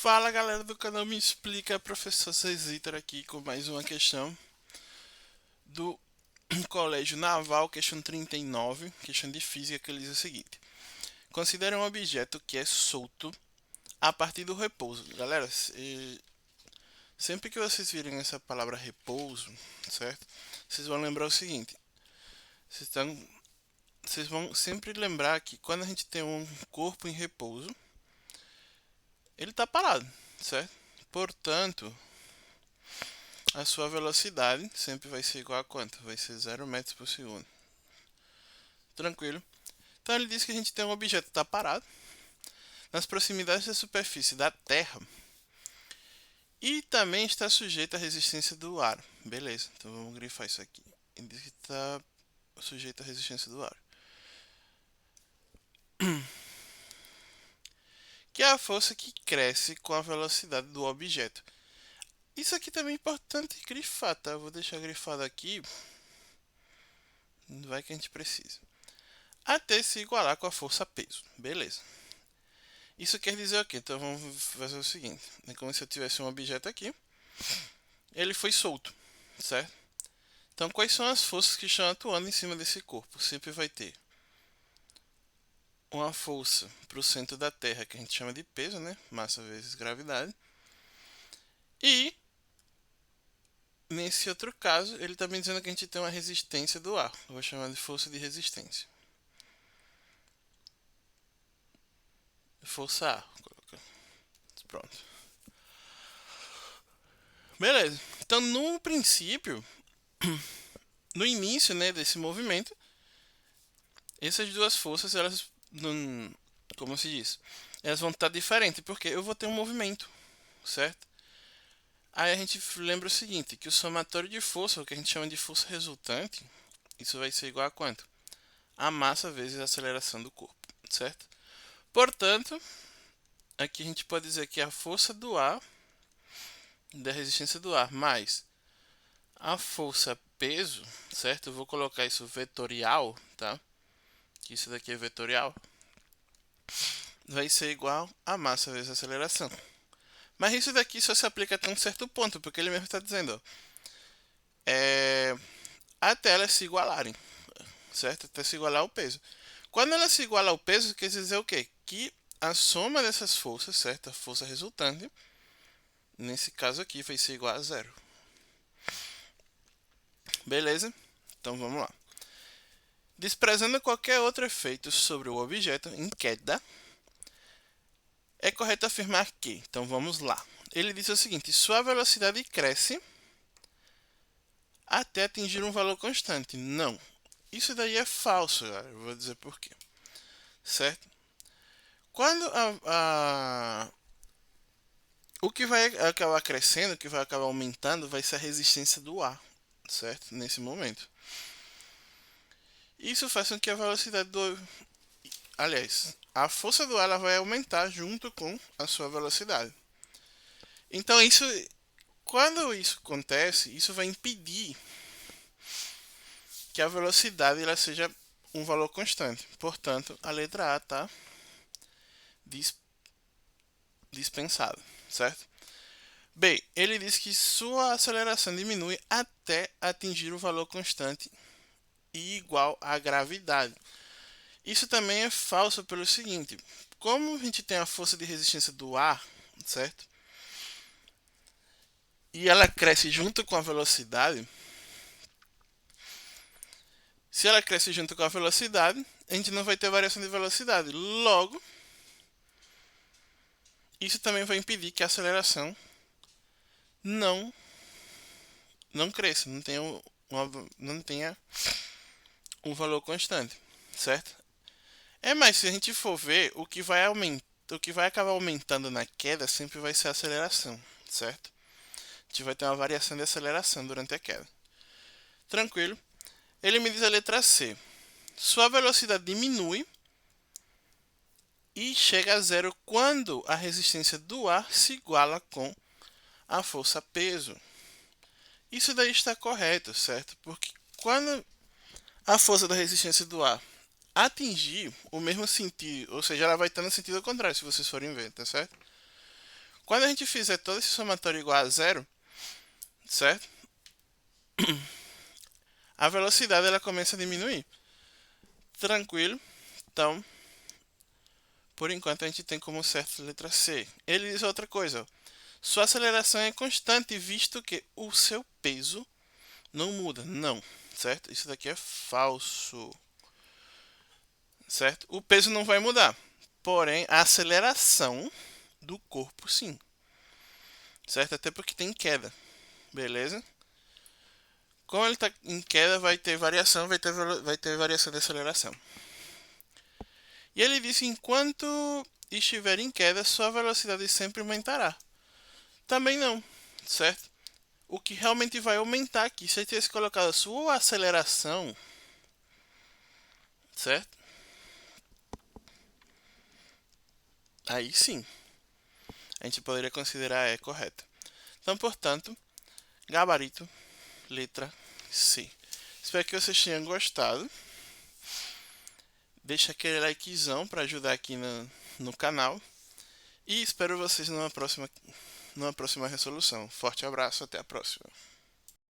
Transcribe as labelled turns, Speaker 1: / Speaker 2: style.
Speaker 1: Fala galera do canal Me Explica, professor Cesitor aqui com mais uma questão do Colégio Naval, questão 39, questão de física, que ele diz o seguinte: considere um objeto que é solto a partir do repouso. Galera, sempre que vocês virem essa palavra repouso, certo? Vocês vão lembrar o seguinte: vocês, estão, vocês vão sempre lembrar que quando a gente tem um corpo em repouso, ele está parado, certo? Portanto, a sua velocidade sempre vai ser igual a quanto? Vai ser 0 metros por segundo. Tranquilo? Então ele diz que a gente tem um objeto que está parado nas proximidades da superfície da Terra e também está sujeito à resistência do ar. Beleza, então vamos grifar isso aqui. Ele diz que está sujeito à resistência do ar. Que é a força que cresce com a velocidade do objeto. Isso aqui também é importante grifar, tá? Eu vou deixar grifado aqui. Vai que a gente precisa. Até se igualar com a força peso. Beleza. Isso quer dizer o quê? Então vamos fazer o seguinte. É como se eu tivesse um objeto aqui. Ele foi solto, certo? Então quais são as forças que estão atuando em cima desse corpo? Sempre vai ter uma força para o centro da Terra, que a gente chama de peso, né? Massa vezes gravidade. E nesse outro caso, ele está me dizendo que a gente tem uma resistência do ar. Eu vou chamar de força de resistência. Força A. Pronto. Beleza. Então, no princípio, no início, né, desse movimento, essas duas forças, elas não, como se diz, elas vão estar diferentes, porque eu vou ter um movimento, certo? Aí a gente lembra o seguinte, que o somatório de força, o que a gente chama de força resultante, isso vai ser igual a quanto? A massa vezes a aceleração do corpo, certo? Portanto, aqui a gente pode dizer que a força do ar, da resistência do ar, mais a força peso, certo? Eu vou colocar isso vetorial, tá? Que isso daqui é vetorial. Vai ser igual a massa vezes a aceleração. Mas isso daqui só se aplica até um certo ponto, porque ele mesmo está dizendo, ó, até elas se igualarem, certo? Até se igualar o peso. Quando ela se iguala ao peso, quer dizer o quê? Que a soma dessas forças, certo? A força resultante, nesse caso aqui, vai ser igual a zero. Beleza? Então vamos lá. Desprezando qualquer outro efeito sobre o objeto em queda, é correto afirmar que, então vamos lá. Ele diz o seguinte: sua velocidade cresce até atingir um valor constante. Não. Isso daí é falso, galera. Eu vou dizer por quê. Certo? Quando o que vai acabar crescendo, o que vai acabar aumentando, vai ser a resistência do ar, certo? Nesse momento. Isso faz com que a velocidade do. Aliás, a força do ar ela vai aumentar junto com a sua velocidade. Então, isso. Quando isso acontece, isso vai impedir que a velocidade ela seja um valor constante. Portanto, a letra A está dispensada, certo? B, ele diz que sua aceleração diminui até atingir o valor constante e igual à gravidade. Isso também é falso pelo seguinte: como a gente tem a força de resistência do ar, certo? E ela cresce junto com a velocidade. Se ela cresce junto com a velocidade, a gente não vai ter variação de velocidade. Logo, isso também vai impedir que a aceleração não não cresça, não tenha um valor constante, certo? Mas se a gente for ver, o que vai acabar aumentando na queda sempre vai ser a aceleração, certo? A gente vai ter uma variação de aceleração durante a queda. Tranquilo? Ele me diz a letra C. Sua velocidade diminui e chega a zero quando a resistência do ar se iguala com a força peso. Isso daí está correto, certo? Porque quando a força da resistência do ar atingir o mesmo sentido, ou seja, ela vai estar no sentido contrário, se vocês forem ver, tá certo? Quando a gente fizer todo esse somatório igual a zero, certo? A velocidade ela começa a diminuir. Tranquilo? Então, por enquanto a gente tem como certo a letra C. Ele diz outra coisa, ó. Sua aceleração é constante, visto que o seu peso não muda. Não, certo? Isso daqui é falso. Certo? O peso não vai mudar. Porém, a aceleração do corpo sim. Certo? Até porque tem queda. Beleza? Como ele está em queda, vai ter variação, vai ter variação de aceleração. E ele disse: enquanto estiver em queda, sua velocidade sempre aumentará. Também não, certo? O que realmente vai aumentar aqui, se ele tivesse colocado a sua aceleração, certo? Aí sim, a gente poderia considerar é correta. Então, portanto, gabarito, letra C. Espero que vocês tenham gostado. Deixa aquele likezão para ajudar aqui no canal. E espero vocês numa próxima resolução. Forte abraço, até a próxima.